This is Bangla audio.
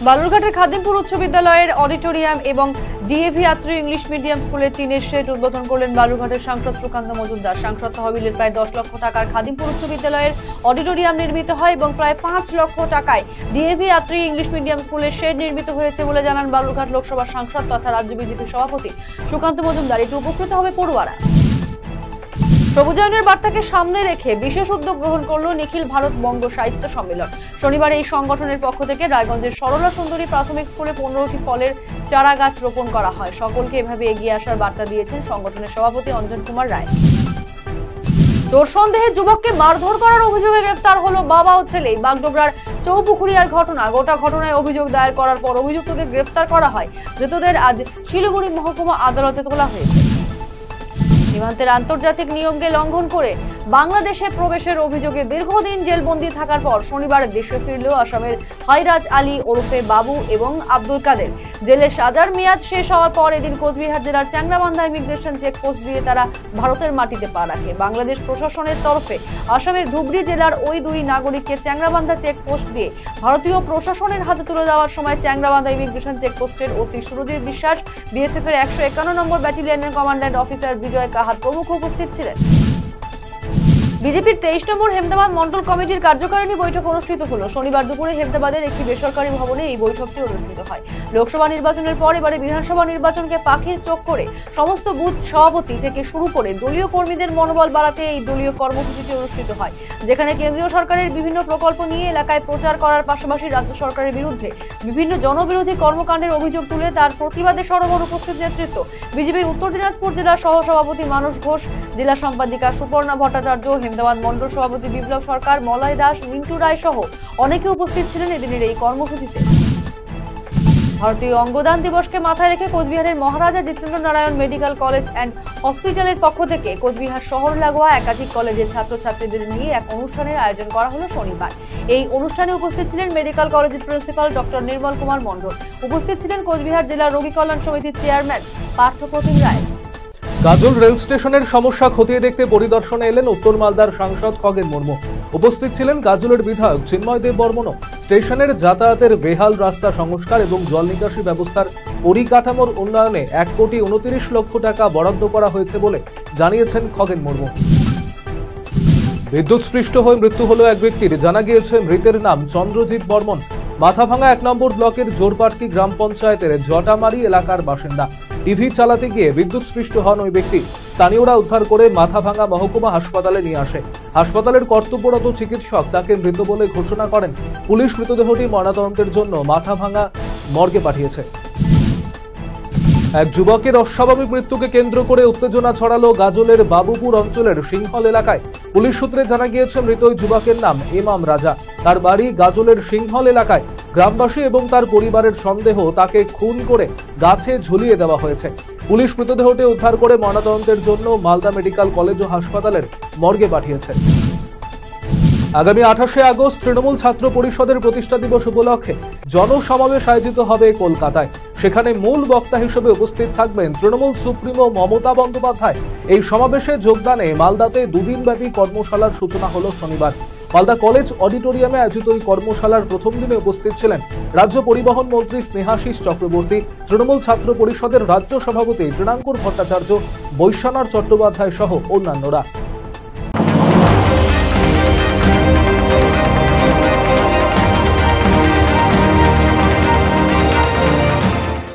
বালুরঘাটের খাদিমপুর উচ্চ বিদ্যালয়ের অডিটোরিয়াম এবং ডিএভি আত্রি ইংলিশ মিডিয়াম স্কুলের টিনের শেড উদ্বোধন করলেন বালুরঘাটের সাংসদ সুকান্ত মজুমদার। সাংসদ তহবিলের প্রায় 10 লক্ষ টাকার খাদিমপুর উচ্চ বিদ্যালয়ের অডিটোরিয়াম নির্মিত হয় এবং প্রায় 5 লক্ষ টাকায় ডিএভি আত্রি ইংলিশ মিডিয়াম স্কুলের শেড নির্মিত হয়েছে বলে জানান বালুরঘাট লোকসভার সাংসদ তথা রাজ্য বিজেপির সভাপতি সুকান্ত মজুমদার। এতে উপকৃত হবে পড়ুয়ারা। সবুজায়নের বার্তাকে সামনে রেখে বিশেষ উদ্যোগ গ্রহণ করল নিখিল ভারত বঙ্গ সাহিত্য সম্মেলন। শনিবার এই সংগঠনের পক্ষ থেকে রায়গঞ্জের সরলা সুন্দরী প্রাথমিক স্কুলে 15টি ফলের চারা গাছ রোপণ করা হয়। সকলকে এভাবে এগিয়ে আসার বার্তা দিয়েছেন সংগঠনের সভাপতি অঞ্জন কুমার রায়। চোর সন্দেহে যুবককে মারধর করার অভিযোগে গ্রেফতার হলো বাবা ও ছেলে। বাগডোগরার চৌপুকুরিয়ার ঘটনা। গোটা ঘটনায় অভিযোগ দায়ের করার পর অভিযুক্তদের গ্রেফতার করা হয়। ধৃতদের আজ শিলিগুড়ি মহকুমা আদালতে তোলা হয়েছে। সীমান্তের আন্তর্জাতিক নিয়মকে লঙ্ঘন করে বাংলাদেশে প্রবেশের অভিযোগে দীর্ঘদিন জেলবন্দি থাকার পর শনিবার দেশে ফিরল আসামের হাইরাজ আলী ওরফে বাবু এবং আব্দুল কাদের। জেলের সাজার মেয়াদ শেষ হওয়ার পর এদিন কোচবিহার জেলার চ্যাংরাবান্ধা ইমিগ্রেশন চেকপোস্ট দিয়ে তারা ভারতের মাটিতে পা রাখে। বাংলাদেশ প্রশাসনের তরফে আসামের ধুবড়ী জেলার ওই দুই নাগরিককে চ্যাংরাবান্ধা চেকপোস্ট দিয়ে ভারতীয় প্রশাসনের হাতে তুলে দেওয়ার সময় চ্যাংরাবান্ধা ইমিগ্রেশন চেকপোস্টের ওসি সুরজিৎ বিশ্বাস, বিএসএফ এর 151 নম্বর ব্যাটালিয়নের কমান্ড্যান্ট অফিসার বিজয় কাহার প্রমুখ উপস্থিত ছিলেন। বিজেপির 23 নম্বর হেমদাবাদ মন্ডল কমিটির কার্যকারিণী বৈঠক অনুষ্ঠিত হলো। শনিবার দুপুরে হেমদাবাদের একটি বেসরকারি ভবনে এই বৈঠকটি অনুষ্ঠিত হয়। লোকসভা নির্বাচনের পর এবারে বিধানসভা নির্বাচনকে পাখির চোখ করে সমস্ত বুথ সভাপতি থেকে শুরু করে দলীয় কর্মীদের মনোবল বাড়াতে এই দলীয় কর্মসূচিটি অনুষ্ঠিত হয়, যেখানে কেন্দ্রীয় সরকারের বিভিন্ন প্রকল্প নিয়ে এলাকায় প্রচার করার পাশাপাশি রাজ্য সরকারের বিরুদ্ধে বিভিন্ন জনবিরোধী কর্মকাণ্ডের অভিযোগ তুলে তার প্রতিবাদে সরবর উপস্থিত নেতৃত্ব বিজেপির উত্তর দিনাজপুর জেলার সহসভাপতি মানস ঘোষ, জেলা সম্পাদিকা সুপর্ণা ভট্টাচার্য, হেমদাবাদ মন্ডল সভাপতি বিপ্লব সরকার, মলয় দাস, মিন্টু রায় সহ অনেকে উপস্থিত ছিলেন এদিনের এই কর্মসূচিতে। ভারতীয় অঙ্গদান দিবসকে মাথায় রেখে কোচবিহারের মহারাজা Jitendra Narayan medical college and হসপিটালের পক্ষ থেকে কোচবিহার শহর লাগোয়া একাধিক কলেজের ছাত্রছাত্রীদের নিয়ে এক অনুষ্ঠানের আয়োজন করা হলো শনিবার। এই অনুষ্ঠানে উপস্থিত ছিলেন মেডিকেল কলেজের প্রিন্সিপাল ডক্টর নির্মল কুমার মণ্ডল। উপস্থিত ছিলেন কোচবিহার জেলা রোগী কল্যাণ সমিতির চেয়ারম্যান পার্থ প্রতিম রায়। গাজল রেল স্টেশনের সমস্যা খতিয়ে দেখতে পরিদর্শনে এলেন উত্তর মালদার সাংসদ খগেন মুর্মু। উপস্থিত ছিলেন গাজলের বিধায়ক চিন্ময় দেব বর্মনও। স্টেশনের যাতায়াতের বেহাল রাস্তা সংস্কার এবং জল নিকাশি ব্যবস্থার পরিকাঠামোর উন্নয়নে 1,29 লক্ষ টাকা বরাদ্দ করা হয়েছে বলে জানিয়েছেন খগেন মুর্মু। বিদ্যুৎস্পৃষ্ট হয়ে মৃত্যু হলো এক ব্যক্তির। জানা গিয়েছে মৃতের নাম চন্দ্রজিৎ বর্মন। মাথাভাঙা 1 নম্বর ব্লকের জোরপাটকি গ্রাম পঞ্চায়েতের জটামারি এলাকার বাসিন্দা। টিভি চালাতে গিয়ে বিদ্যুৎস্পৃষ্ট হন ওই ব্যক্তি। স্থানীয়রা উদ্ধার করে মাথাভাঙা মহকুমা হাসপাতালে নিয়ে আসে। হাসপাতালের কর্তব্যরত চিকিৎসক তাকে মৃত বলে ঘোষণা করেন। পুলিশ মৃতদেহটি ময়নাতদন্তের জন্য মাথাভাঙা মর্গে পাঠিয়েছে। এক যুবকের অস্বাভাবিক মৃত্যুকে কেন্দ্র করে উত্তেজনা ছড়ালো গাজলের বাবুপুর অঞ্চলের সিংহল এলাকায়। পুলিশ সূত্রে জানা গিয়েছে মৃত ওই যুবকের নাম ইমাম রাজা। তার বাড়ি গাজলের সিংহল এলাকায়। গ্রামবাসী এবং তার পরিবারের সন্দেহ তাকে খুন করে গাছে ঝুলিয়ে দেওয়া হয়েছে। পুলিশ মৃতদেহটি উদ্ধার করে ময়নাতদন্তের জন্য মালদা মেডিকেল কলেজ ও হাসপাতালের মর্গে পাঠিয়েছে। আগামী 28শে আগস্ট তৃণমূল ছাত্র পরিষদের প্রতিষ্ঠা দিবস উপলক্ষে জনসমাবেশ আয়োজিত হবে কলকাতায়। সেখানে মূল বক্তা হিসেবে উপস্থিত থাকবেন তৃণমূল সুপ্রিমো মমতা বন্দ্যোপাধ্যায়। এই সমাবেশে যোগদানে মালদাতে দুদিনব্যাপী কর্মশালার সূচনা হলো শনিবার। মালদা কলেজ অডিটোরিয়ামে আয়োজিত এই কর্মশালার প্রথম দিনে উপস্থিত ছিলেন রাজ্য পরিবহন মন্ত্রী স্নেহাশিস চক্রবর্তী, তৃণমূল ছাত্র পরিষদের রাজ্য সভাপতি তৃণাঙ্কুর ভট্টাচার্য, বৈশ্বনাথ চট্টোপাধ্যায় সহ অন্যান্যরা।